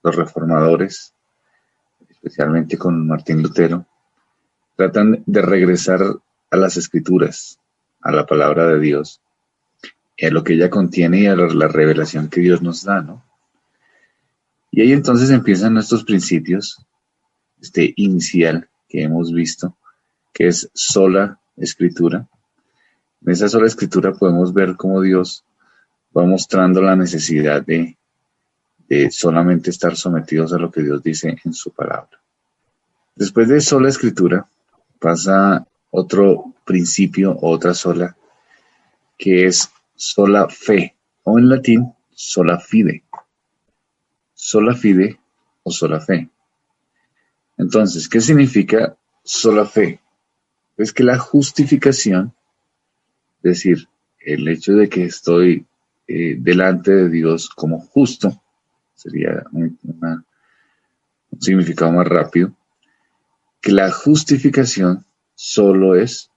los reformadores, especialmente con Martín Lutero, tratan de regresar a las Escrituras, a la palabra de Dios, a lo que ella contiene y a la revelación que Dios nos da, ¿no? Y ahí entonces empiezan nuestros principios, inicial que hemos visto, que es sola Escritura. En esa sola Escritura podemos ver cómo Dios va mostrando la necesidad de solamente estar sometidos a lo que Dios dice en su palabra. Después de sola Escritura, pasa otro principio, otra sola, que es sola fe, o en latín, sola fide. Sola fide o sola fe. Entonces, ¿qué significa sola fe? Es que la justificación, es decir, el hecho de que estoy delante de Dios como justo, sería un significado más rápido, que la justificación solo es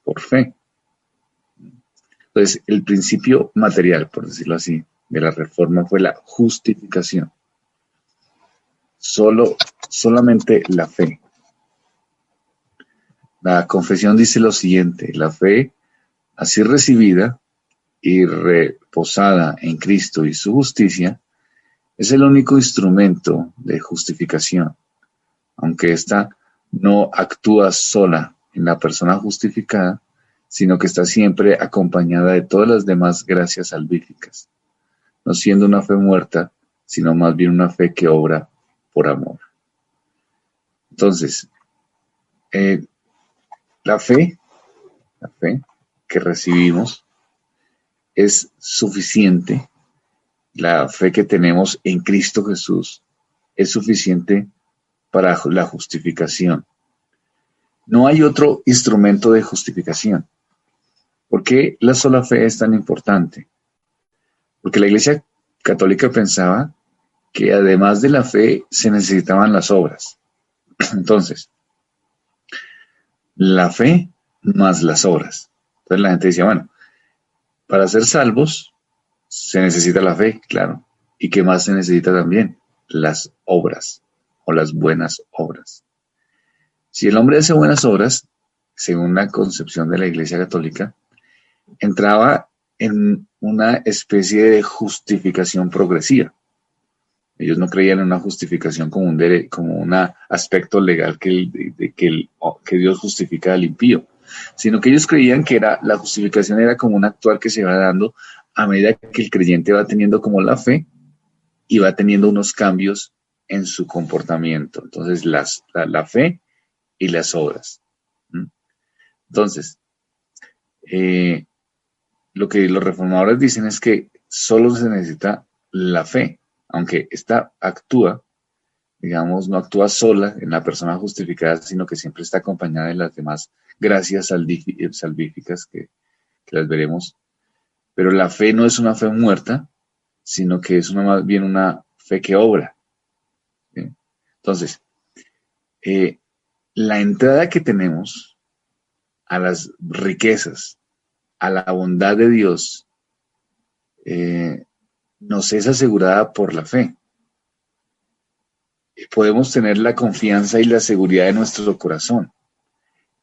por fe. Entonces, el principio material, por decirlo así, de la reforma fue la justificación. Solamente la fe. La confesión dice lo siguiente: la fe, así recibida y reposada en Cristo y su justicia, es el único instrumento de justificación, aunque ésta no actúa sola en la persona justificada, sino que está siempre acompañada de todas las demás gracias salvíficas, no siendo una fe muerta, sino más bien una fe que obra por amor. Entonces, la fe que recibimos es suficiente. La fe que tenemos en Cristo Jesús es suficiente para la justificación. No hay otro instrumento de justificación. ¿Por qué la sola fe es tan importante? Porque la Iglesia Católica pensaba que además de la fe se necesitaban las obras. Entonces, la fe más las obras. Entonces la gente decía, bueno, para ser salvos se necesita la fe, claro. ¿Y qué más se necesita también? Las obras o las buenas obras. Si el hombre hace buenas obras, según la concepción de la Iglesia Católica, entraba en una especie de justificación progresiva. Ellos no creían en una justificación como un aspecto legal que Dios justifica al impío, sino que ellos creían que la justificación era como un actuar que se va dando a medida que el creyente va teniendo como la fe y va teniendo unos cambios en su comportamiento. Entonces, la fe y las obras. Entonces, lo que los reformadores dicen es que solo se necesita la fe, aunque esta actúa, digamos, no actúa sola en la persona justificada, sino que siempre está acompañada de las demás gracias salvíficas que las veremos. Pero la fe no es una fe muerta, sino que es más bien una fe que obra. ¿Sí? Entonces, la entrada que tenemos a las riquezas, a la bondad de Dios, nos es asegurada por la fe. Podemos tener la confianza y la seguridad de nuestro corazón.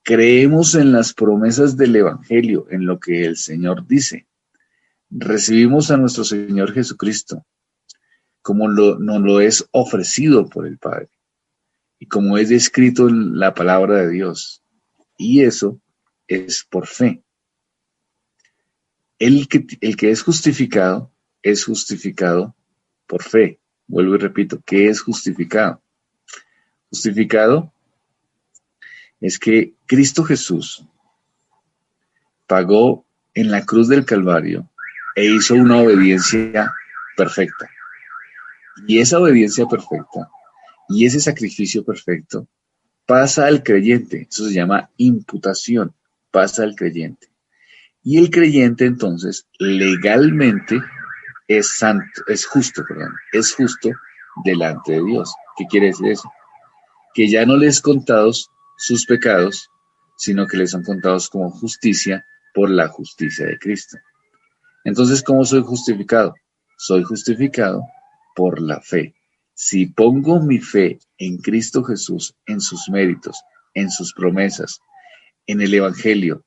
Creemos en las promesas del Evangelio, en lo que el Señor dice. Recibimos a nuestro Señor Jesucristo como nos lo es ofrecido por el Padre y como es descrito en la palabra de Dios. Y eso es por fe. El que es justificado por fe. Vuelvo y repito, ¿qué es justificado? Justificado es que Cristo Jesús pagó en la cruz del Calvario e hizo una obediencia perfecta. Y esa obediencia perfecta y ese sacrificio perfecto pasa al creyente. Eso se llama imputación, pasa al creyente. Y el creyente entonces legalmente es justo delante de Dios. ¿Qué quiere decir eso? Que ya no les son contados sus pecados, sino que les son contados como justicia por la justicia de Cristo. Entonces, ¿cómo soy justificado? Soy justificado por la fe. Si pongo mi fe en Cristo Jesús, en sus méritos, en sus promesas, en el Evangelio,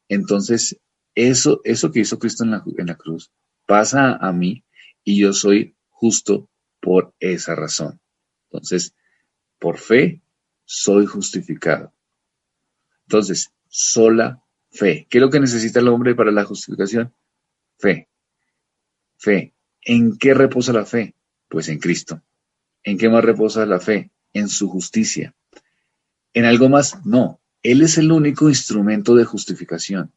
entonces eso que hizo Cristo en la cruz pasa a mí y yo soy justo por esa razón. Entonces, por fe soy justificado. Entonces, sola fe. ¿Qué es lo que necesita el hombre para la justificación? Fe. Fe. ¿En qué reposa la fe? Pues en Cristo. ¿En qué más reposa la fe? En su justicia. ¿En algo más? No. Él es el único instrumento de justificación.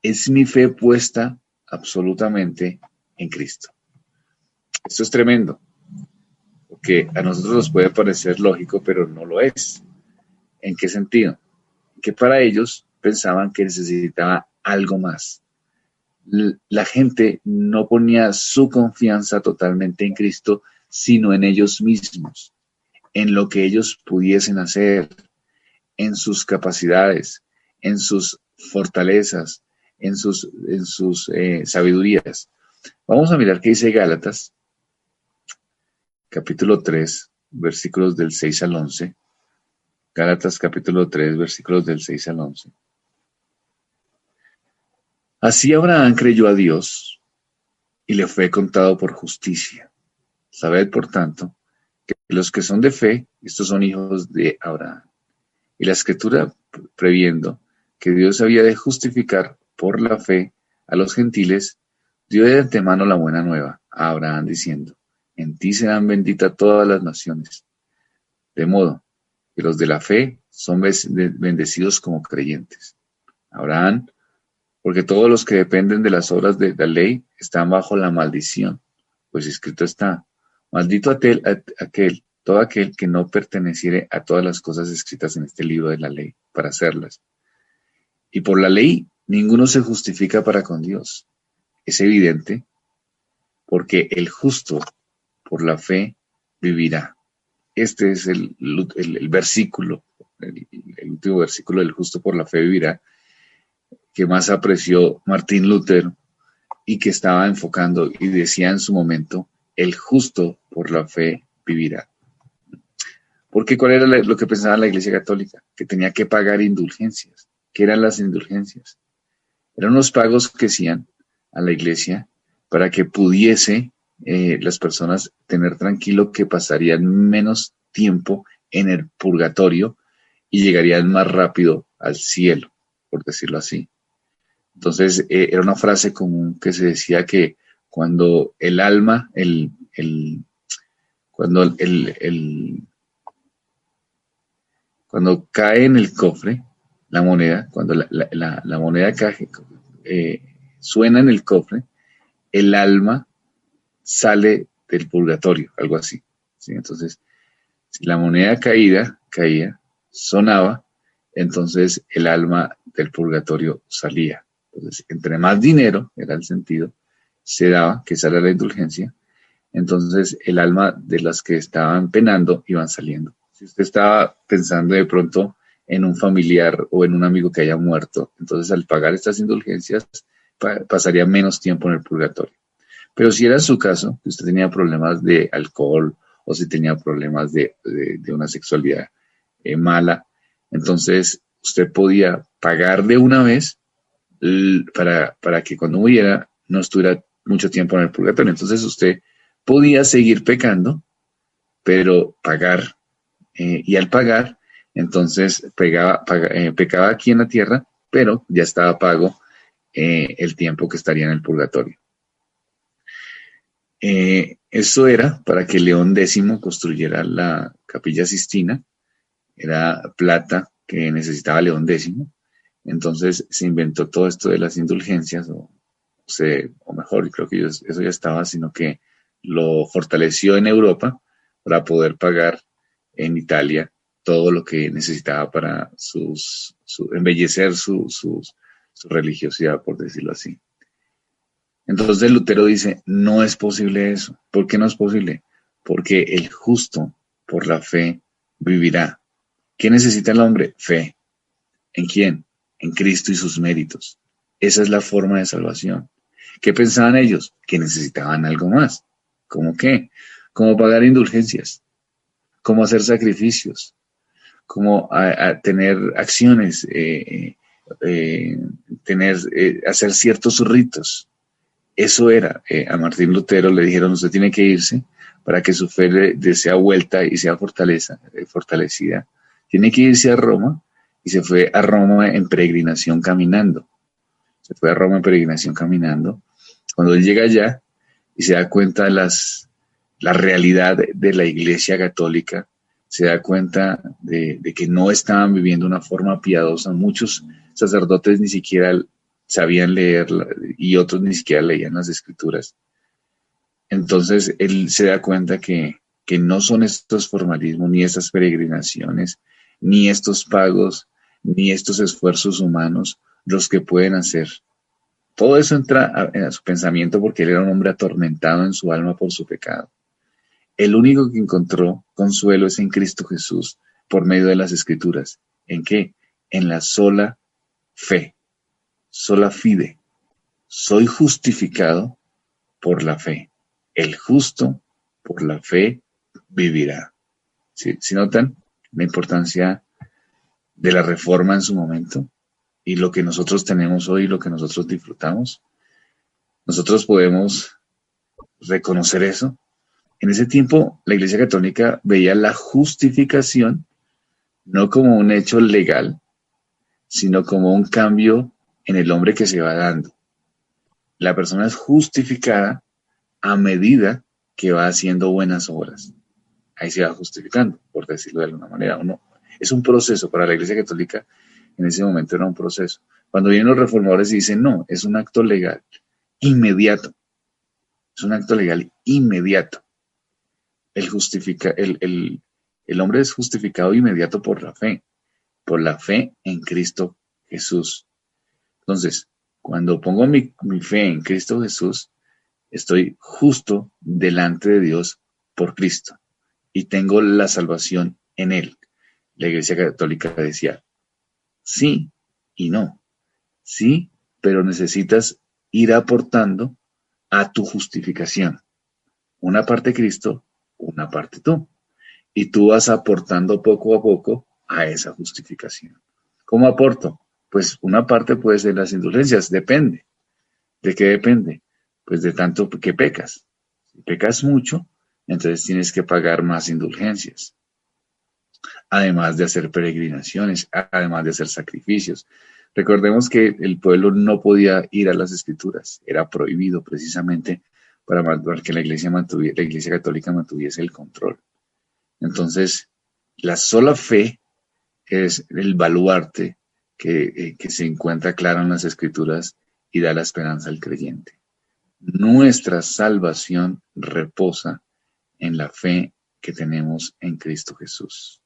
Es mi fe puesta absolutamente en Cristo. Esto es tremendo, porque a nosotros nos puede parecer lógico, pero no lo es. ¿En qué sentido? Que para ellos pensaban que necesitaba algo más. La gente no ponía su confianza totalmente en Cristo, sino en ellos mismos, en lo que ellos pudiesen hacer, en sus capacidades, en sus fortalezas, en sus sabidurías. Vamos a mirar qué dice Gálatas, capítulo 3, versículos del 6 al 11. Gálatas capítulo 3, versículos del 6 al 11. Así Abraham creyó a Dios y le fue contado por justicia. Sabed, por tanto, que los que son de fe, estos son hijos de Abraham. Y la Escritura, previendo que Dios había de justificar por la fe a los gentiles, dio de antemano la buena nueva a Abraham, diciendo: en ti serán benditas todas las naciones. De modo que los de la fe son bendecidos como creyentes. Abraham, porque todos los que dependen de las obras de la ley están bajo la maldición, pues escrito está: maldito todo aquel que no perteneciere a todas las cosas escritas en este libro de la ley, para hacerlas. Y por la ley ninguno se justifica para con Dios. Es evidente, porque el justo por la fe vivirá. Este es el versículo, el último versículo del justo por la fe vivirá, que más apreció Martín Lutero y que estaba enfocando y decía en su momento: el justo por la fe vivirá. Porque ¿cuál era lo que pensaba la Iglesia Católica? Que tenía que pagar indulgencias. ¿Qué eran las indulgencias? Eran unos pagos que hacían a la Iglesia para que pudiese las personas tener tranquilo que pasarían menos tiempo en el purgatorio y llegarían más rápido al cielo, por decirlo así. Entonces, era una frase común que se decía que cuando el alma, cuando cae en el cofre, la moneda, cuando la moneda cae, suena en el cofre, el alma sale del purgatorio, algo así, ¿sí? Entonces, si la moneda caía, sonaba, entonces el alma del purgatorio salía. Entonces, entre más dinero, era el sentido, se daba, que esa era la indulgencia, entonces el alma de las que estaban penando iban saliendo. Si usted estaba pensando de pronto en un familiar o en un amigo que haya muerto, entonces al pagar estas indulgencias pasaría menos tiempo en el purgatorio. Pero si era su caso, que usted tenía problemas de alcohol o si tenía problemas de una sexualidad mala, entonces usted podía pagar de una vez para que cuando muriera no estuviera mucho tiempo en el purgatorio. Entonces usted podía seguir pecando, pero pagar. Y al pagar, entonces pecaba aquí en la tierra, pero ya estaba pago el tiempo que estaría en el purgatorio. Esto era para que León X construyera la Capilla Sistina. Era plata que necesitaba León X. Entonces se inventó todo esto de las indulgencias, o mejor, creo que eso ya estaba, sino que lo fortaleció en Europa para poder pagar en Italia todo lo que necesitaba para embellecer su religiosidad, por decirlo así. Entonces Lutero dice: no es posible eso. ¿Por qué no es posible? Porque el justo por la fe vivirá. ¿Qué necesita el hombre? Fe. ¿En quién? En Cristo y sus méritos. Esa es la forma de salvación. ¿Qué pensaban ellos? Que necesitaban algo más. ¿Cómo qué? cómo pagar indulgencias, cómo hacer sacrificios, cómo a tener acciones, hacer ciertos ritos. Eso era, a Martín Lutero le dijeron, usted tiene que irse para que su fe sea vuelta y sea fortalecida. Tiene que irse a Roma, y se fue a Roma en peregrinación caminando. Se fue a Roma en peregrinación caminando. Cuando él llega allá y se da cuenta de la realidad de la Iglesia Católica, se da cuenta de que no estaban viviendo una forma piadosa. Muchos sacerdotes ni siquiera sabían leer y otros ni siquiera leían las escrituras. Entonces él se da cuenta que no son estos formalismos, ni estas peregrinaciones, ni estos pagos, ni estos esfuerzos humanos los que pueden hacer. Todo eso entra a su pensamiento porque él era un hombre atormentado en su alma por su pecado. El único que encontró consuelo es en Cristo Jesús por medio de las Escrituras. ¿En qué? En la sola fe, sola fide. Soy justificado por la fe. El justo por la fe vivirá. ¿Sí notan la importancia de la reforma en su momento? Y lo que nosotros tenemos hoy, lo que nosotros disfrutamos. Nosotros podemos reconocer eso. En ese tiempo, la Iglesia Católica veía la justificación no como un hecho legal, sino como un cambio en el hombre que se va dando. La persona es justificada a medida que va haciendo buenas obras. Ahí se va justificando, por decirlo de alguna manera. Es un proceso. Para la Iglesia Católica, en ese momento era un proceso. Cuando vienen los reformadores y dicen, no, es un acto legal inmediato. Es un acto legal inmediato. El hombre es justificado inmediato por la fe en Cristo Jesús. Entonces, cuando pongo mi fe en Cristo Jesús, estoy justo delante de Dios por Cristo y tengo la salvación en Él. La Iglesia Católica decía, sí y no. Sí, pero necesitas ir aportando a tu justificación. Una parte Cristo, una parte tú. Y tú vas aportando poco a poco a esa justificación. ¿Cómo aporto? Pues una parte puede ser las indulgencias, depende. ¿De qué depende? Pues de tanto que pecas. Si pecas mucho, entonces tienes que pagar más indulgencias. Además de hacer peregrinaciones, además de hacer sacrificios. Recordemos que el pueblo no podía ir a las escrituras, era prohibido precisamente para que la Iglesia Católica mantuviese el control. Entonces, la sola fe es el baluarte que se encuentra claro en las Escrituras y da la esperanza al creyente. Nuestra salvación reposa en la fe que tenemos en Cristo Jesús.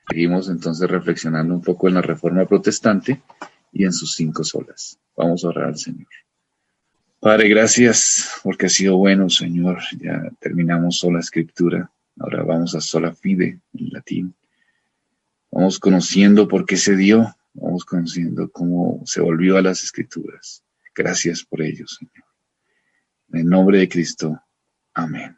Seguimos entonces reflexionando un poco en la Reforma Protestante y en sus 5 solas. Vamos a orar al Señor. Padre, gracias porque has sido bueno, Señor. Ya terminamos sola escritura. Ahora vamos a sola fide en latín. Vamos conociendo por qué se dio. Vamos conociendo cómo se volvió a las escrituras. Gracias por ello, Señor. En el nombre de Cristo. Amén.